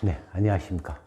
네, 안녕하십니까.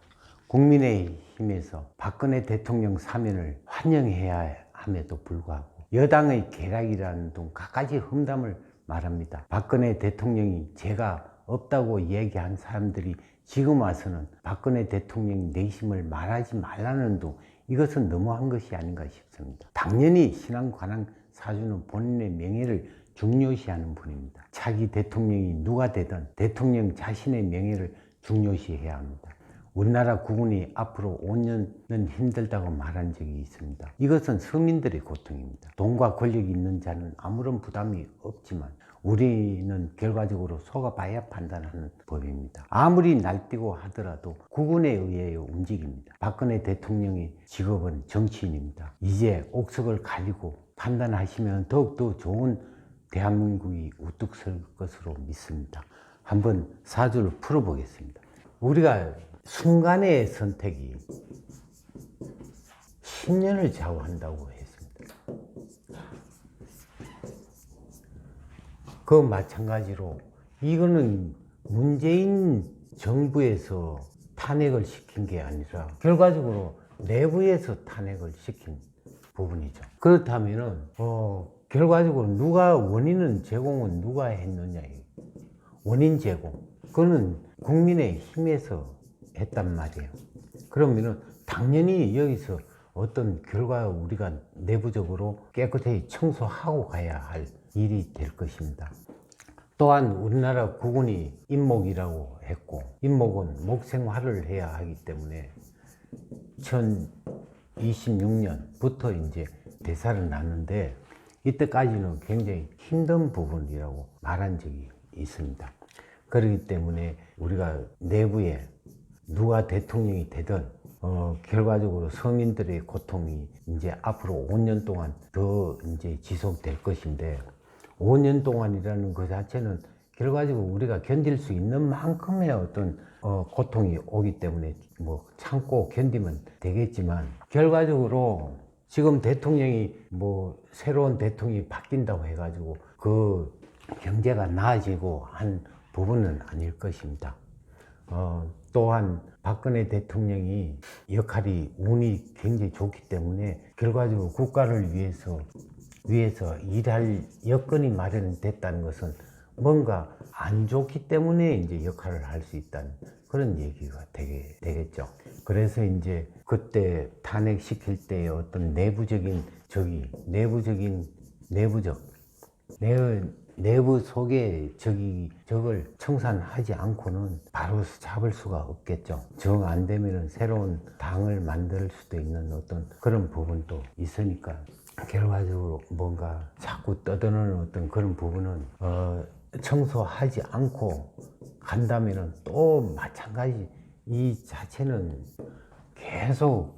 국민의힘에서 박근혜 대통령 사면을 환영해야 함에도 불구하고 여당의 계략이라는 등 갖가지 험담을 말합니다. 박근혜 대통령이 죄가 없다고 얘기한 사람들이 지금 와서는 박근혜 대통령 내심을 말하지 말라는 등 이것은 너무한 것이 아닌가 싶습니다. 당연히 신앙 관행 사주는 본인의 명예를 중요시하는 분입니다. 차기 대통령이 누가 되든 대통령 자신의 명예를 중요시해야 합니다. 우리나라 국군이 앞으로 5년은 힘들다고 말한 적이 있습니다. 이것은 서민들의 고통입니다. 돈과 권력이 있는 자는 아무런 부담이 없지만 우리는 결과적으로 속아봐야 판단하는 법입니다. 아무리 날뛰고 하더라도 국군에 의해 움직입니다. 박근혜 대통령의 직업은 정치인입니다. 이제 옥석을 가리고 판단하시면 더욱더 좋은 대한민국이 우뚝 설 것으로 믿습니다. 한번 사주를 풀어보겠습니다. 우리가 순간의 선택이 10년을 좌우한다고 했습니다. 그 마찬가지로 이거는 문재인 정부에서 탄핵을 시킨 게 아니라 결과적으로 내부에서 탄핵을 시킨 부분이죠. 그렇다면은 결과적으로 누가 원인은 제공은 누가 했느냐, 원인 제공 그거는 국민의 힘에서 했단 말이에요. 그러면은 당연히 여기서 어떤 결과 우리가 내부적으로 깨끗이 청소하고 가야 할 일이 될 것입니다. 또한 우리나라 국군이 임목이라고 했고, 임목은 목생활을 해야 하기 때문에 2026년부터 이제 대사를 났는데 이때까지는 굉장히 힘든 부분이라고 말한 적이 있습니다. 그렇기 때문에 우리가 내부에 누가 대통령이 되든 결과적으로 서민들의 고통이 이제 앞으로 5년 동안 더 이제 지속될 것인데 5년 동안이라는 것 자체는 결과적으로 우리가 견딜 수 있는 만큼의 어떤 고통이 오기 때문에 뭐 참고 견디면 되겠지만 결과적으로 지금 대통령이 뭐 새로운 대통령이 바뀐다고 해가지고 그 경제가 나아지고 한 부분은 아닐 것입니다. 또한 박근혜 대통령이 역할이 운이 굉장히 좋기 때문에 결과적으로 국가를 위해서 일할 여건이 마련됐다는 것은 뭔가 안 좋기 때문에 이제 역할을 할 수 있다는 그런 얘기가 되겠죠. 그래서 이제 그때 탄핵시킬 때의 어떤 내부 속에 적을 청산하지 않고는 바로 잡을 수가 없겠죠. 정 안 되면은 새로운 당을 만들 수도 있는 어떤 그런 부분도 있으니까 결과적으로 뭔가 자꾸 떠드는 어떤 그런 부분은 청소하지 않고 간다면은 또 마찬가지 이 자체는 계속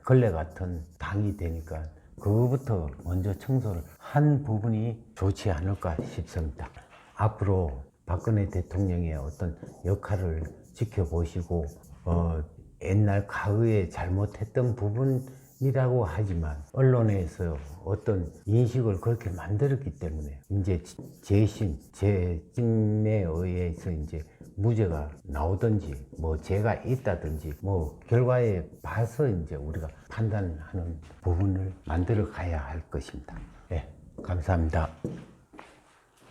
걸레 같은 당이 되니까 그거부터 먼저 청소를 한 부분이 좋지 않을까 싶습니다. 앞으로 박근혜 대통령의 어떤 역할을 지켜보시고 옛날 과거에 잘못했던 부분이라고 하지만 언론에서 어떤 인식을 그렇게 만들었기 때문에 이제 재심에 의해서 이제 무죄가 나오든지 뭐 죄가 있다든지 뭐 결과에 봐서 이제 우리가 판단하는 부분을 만들어 가야 할 것입니다. 네, 감사합니다.